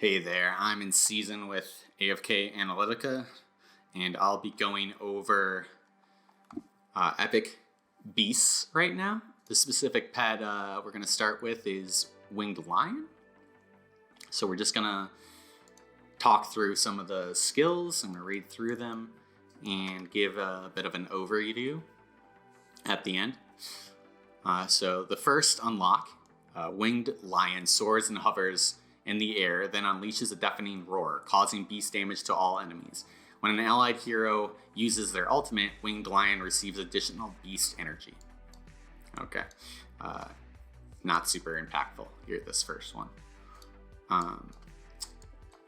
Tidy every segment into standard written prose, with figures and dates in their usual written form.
Hey there, I'm in season with AFK Analytica, and I'll be going over epic beasts right now. The specific pet we're going to start with is Winged Lion. So we're just going to talk through some of the skills. I'm going to read through them and give a bit of an overview at the end. So the first unlock, Winged Lion soars and hovers in the air, then unleashes a deafening roar, causing beast damage to all enemies. When an allied hero uses their ultimate, Winged Lion receives additional beast energy. Okay. Not super impactful here, this first one.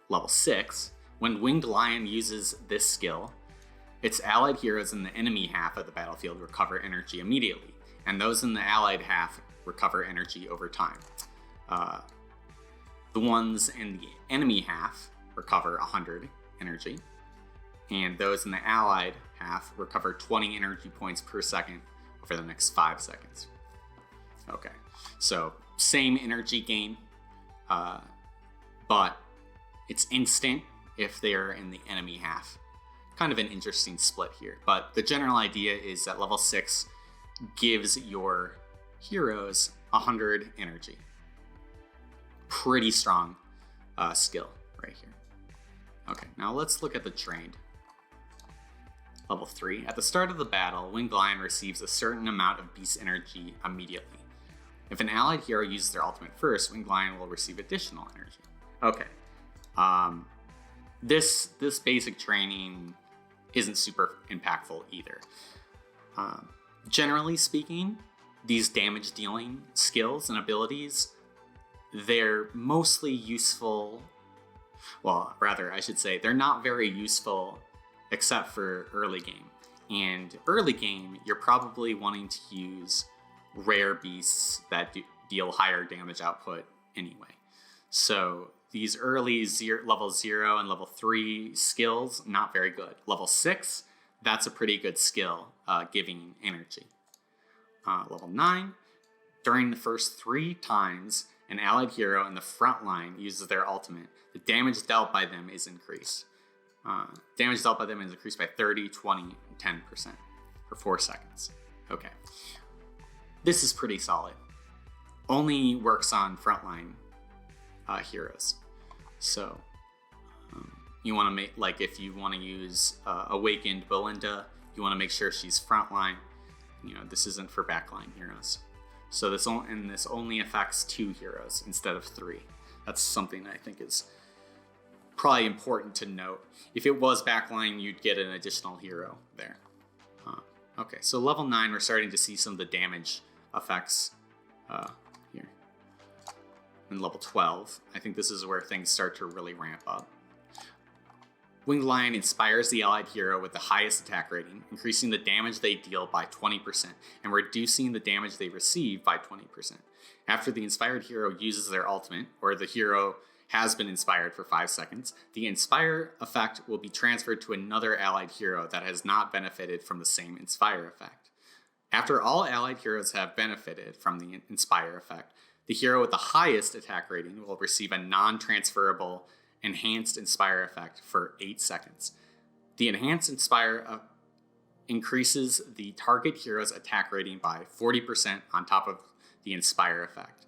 Level 6. When Winged Lion uses this skill, its allied heroes in the enemy half of the battlefield recover energy immediately, and those in the allied half recover energy over time. The ones in the enemy half recover 100 energy, and those in the allied half recover 20 energy points per second over the next 5 seconds. Okay, so same energy gain, but it's instant if they're in the enemy half. Kind of an interesting split here, but the general idea is that level 6 gives your heroes 100 energy. Pretty strong skill right here. Okay, now let's look at the trained. Level 3. At the start of the battle, Winged Lion receives a certain amount of beast energy immediately. If an allied hero uses their ultimate first, Winged Lion will receive additional energy. Okay. This basic training isn't super impactful either. Generally speaking, these damage dealing skills and abilities, they're mostly useful, well, rather, I should say, they're not very useful except for early game. And early game, you're probably wanting to use rare beasts that deal higher damage output anyway. So these early level 0 and level 3 skills, not very good. Level 6, that's a pretty good skill, giving energy. Level 9, during the first 3 times an allied hero in the front line uses their ultimate, the damage dealt by them is increased. Damage dealt by them is increased by 30, 20, and 10% for 4 seconds. Okay. This is pretty solid. Only works on frontline heroes. So you want to make, like, if you want to use Awakened Belinda, you want to make sure she's frontline. You know, this isn't for backline heroes. So this only affects 2 heroes instead of 3. That's something I think is probably important to note. If it was backline, you'd get an additional hero there. Okay, so level 9, we're starting to see some of the damage effects here. And level 12, I think this is where things start to really ramp up. Winged Lion inspires the allied hero with the highest attack rating, increasing the damage they deal by 20% and reducing the damage they receive by 20%. After the inspired hero uses their ultimate, or the hero has been inspired for 5 seconds, the Inspire effect will be transferred to another allied hero that has not benefited from the same Inspire effect. After all allied heroes have benefited from the Inspire effect, the hero with the highest attack rating will receive a non-transferable Enhanced Inspire effect for 8 seconds. The Enhanced Inspire increases the target hero's attack rating by 40% on top of the Inspire effect,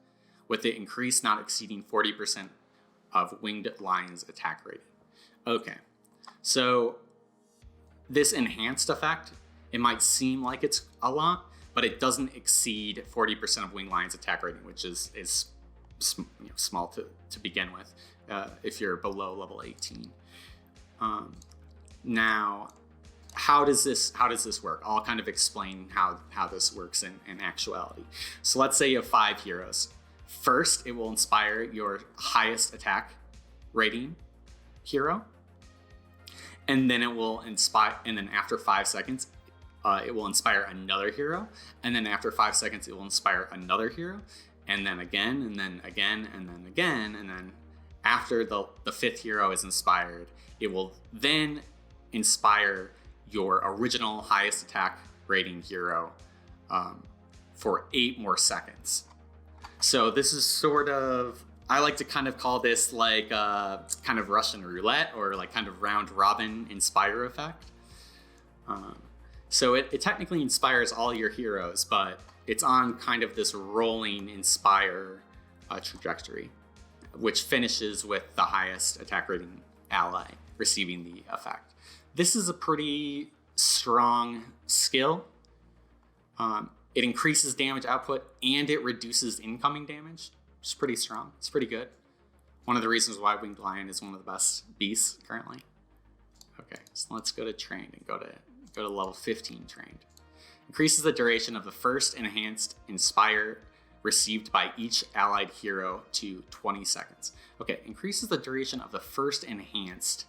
with the increase not exceeding 40% of Winged Lion's attack rating. Okay, so this enhanced effect, it might seem like it's a lot, but it doesn't exceed 40% of Winged Lion's attack rating, which is small to begin with. If you're below level 18. Now, how does this work? I'll kind of explain how this works in actuality. So let's say you have 5 heroes. First, it will inspire your highest attack rating hero, and then it will inspire. And then after 5 seconds, it will inspire another hero, and then after 5 seconds, it will inspire another hero, and then again, and then again, and then again, and then after the 5th hero is inspired, it will then inspire your original highest attack rating hero for 8 more seconds. So this is sort of I like to kind of call this like kind of Russian roulette or like kind of round robin inspire effect. So it technically inspires all your heroes, but it's on kind of this rolling inspire trajectory, which finishes with the highest attack rating ally receiving the effect. This is a pretty strong skill. It increases damage output and it reduces incoming damage. It's pretty strong. It's pretty good. One of the reasons why Winged Lion is one of the best beasts currently. Okay, so let's go to trained and go to level 15 trained. Increases the duration of the first enhanced inspire received by each allied hero to 20 seconds. Okay, increases the duration of the first enhanced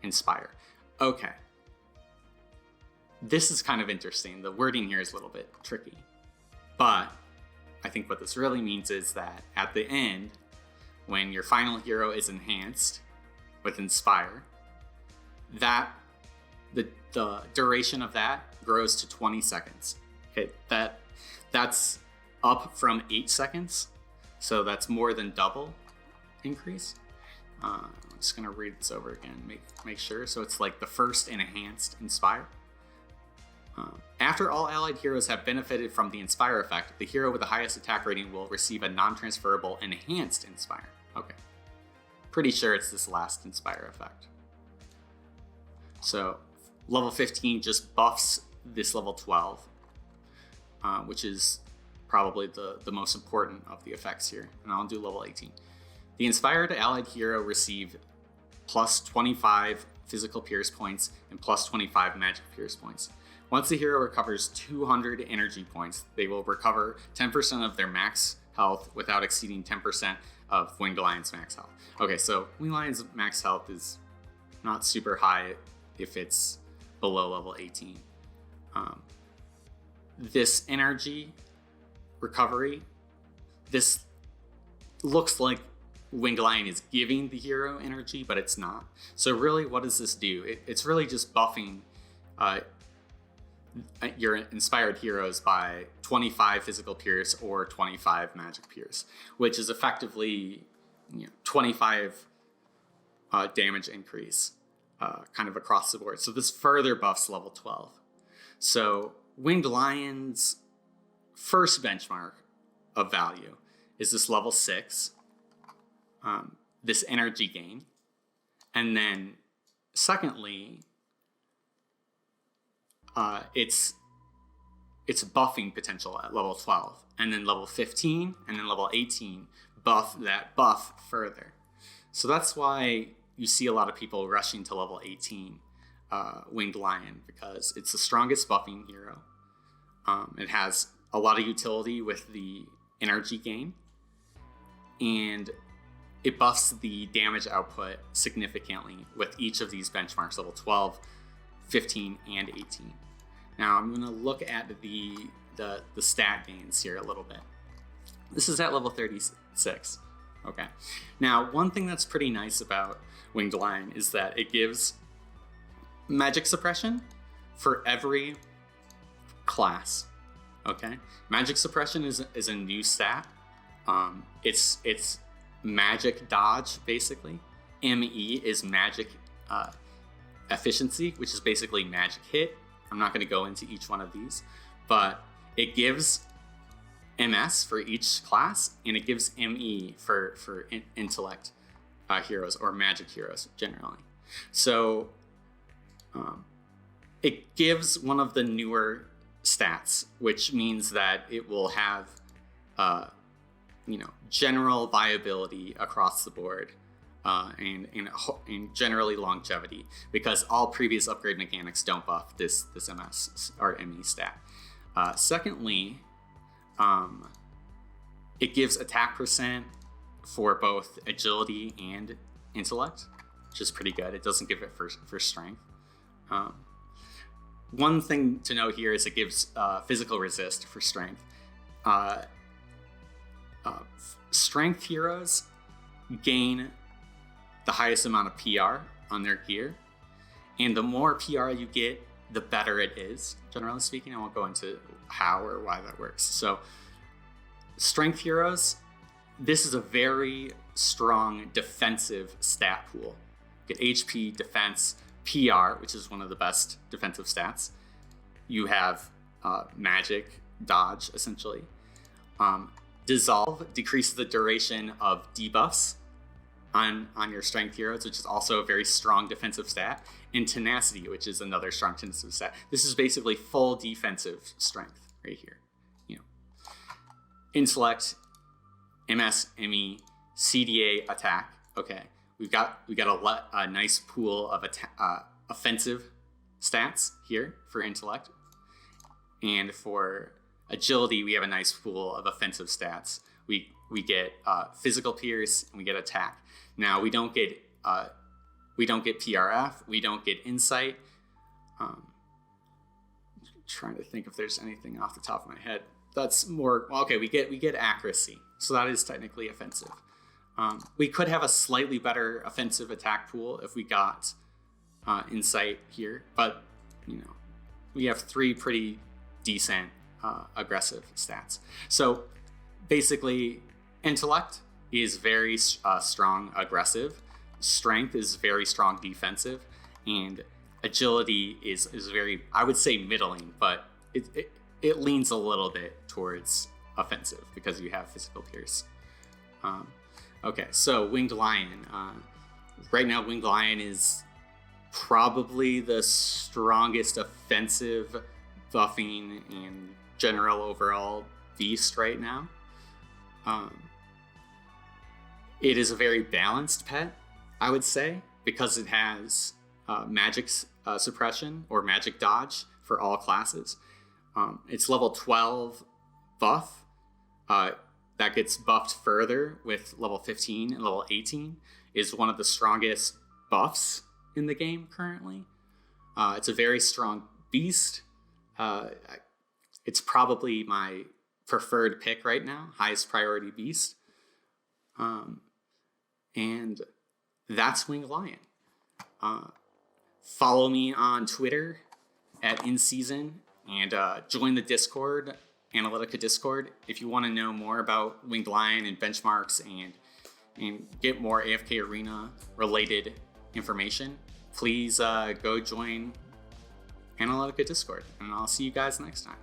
inspire. Okay. This is kind of interesting. The wording here is a little bit tricky. But I think what this really means is that at the end, when your final hero is enhanced with Inspire, that the duration of that grows to 20 seconds. Okay, that's up from 8 seconds, so that's more than double increase. I'm just gonna read this over again, make sure. So it's like the first enhanced Inspire. After all allied heroes have benefited from the Inspire effect, the hero with the highest attack rating will receive a non-transferable enhanced Inspire. Okay. Pretty sure it's this last Inspire effect. So level 15 just buffs this level 12, which is probably the most important of the effects here. And I'll do level 18. The inspired allied hero receive plus 25 physical Pierce points and plus 25 magic Pierce points. Once the hero recovers 200 energy points, they will recover 10% of their max health without exceeding 10% of Winged Lion's max health. Okay, so Winged Lion's max health is not super high if it's below level 18. This energy recovery, this looks like Winged Lion is giving the hero energy, but it's not. So really, what does this do? It's really just buffing your inspired heroes by 25 physical Pierce or 25 magic Pierce, which is effectively 25 damage increase kind of across the board. So this further buffs level 12. So Winged Lion's first benchmark of value is this level 6, this energy gain. And then secondly, it's buffing potential at level 12, and then level 15 and then level 18 buff that buff further. So that's why you see a lot of people rushing to level 18 Winged Lion, because it's the strongest buffing hero. It has a lot of utility with the energy gain, and it buffs the damage output significantly with each of these benchmarks, level 12, 15, and 18. Now I'm going to look at the stat gains here a little bit. This is at level 36. Okay. Now, one thing that's pretty nice about Winged Lion is that it gives magic suppression for every class. Okay. Magic suppression is a new stat. It's magic dodge, basically. ME is magic efficiency, which is basically magic hit. I'm not going to go into each one of these, but it gives MS for each class, and it gives ME for intellect heroes or magic heroes generally. So it gives one of the newer stats, which means that it will have general viability across the board. And generally longevity, because all previous upgrade mechanics don't buff this MS or ME stat. Secondly, it gives attack percent for both agility and intellect, which is pretty good. It doesn't give it for strength. One thing to note here is it gives physical resist for strength. Strength heroes gain the highest amount of PR on their gear, and the more PR you get, the better it is, generally speaking. I won't go into how or why that works. So strength heroes, this is a very strong defensive stat pool. You get HP, defense, PR, which is one of the best defensive stats. You have magic, dodge, essentially. Dissolve decreases the duration of debuffs on your strength heroes, which is also a very strong defensive stat. And tenacity, which is another strong defensive stat. This is basically full defensive strength right here. You know, intellect, MS, ME, CDA, attack. Okay, we got a nice pool of offensive stats here for intellect, and for agility we have a nice pool of offensive stats. We get physical pierce and we get attack. Now we don't get PRF, we don't get insight. Trying to think if there's anything off the top of my head that's more okay. We get accuracy, so that is technically offensive. We could have a slightly better offensive attack pool if we got insight here, but you know, we have 3 pretty decent aggressive stats. So basically, intellect is very strong aggressive, strength is very strong defensive, and agility is very, I would say, middling, but it leans a little bit towards offensive because you have physical pierce. Okay, so Winged Lion. Right now, Winged Lion is probably the strongest offensive buffing and general overall beast right now. It is a very balanced pet, I would say, because it has magic suppression or magic dodge for all classes. It's level 12 buff. That gets buffed further with level 15 and level 18 is one of the strongest buffs in the game currently. It's a very strong beast. It's probably my preferred pick right now, highest priority beast. And that's Winged Lion. Follow me on Twitter at InSeason and join the Discord, Analytica Discord, if you want to know more about Winged Lion and benchmarks and get more AFK Arena related information. Please go join Analytica Discord, and I'll see you guys next time.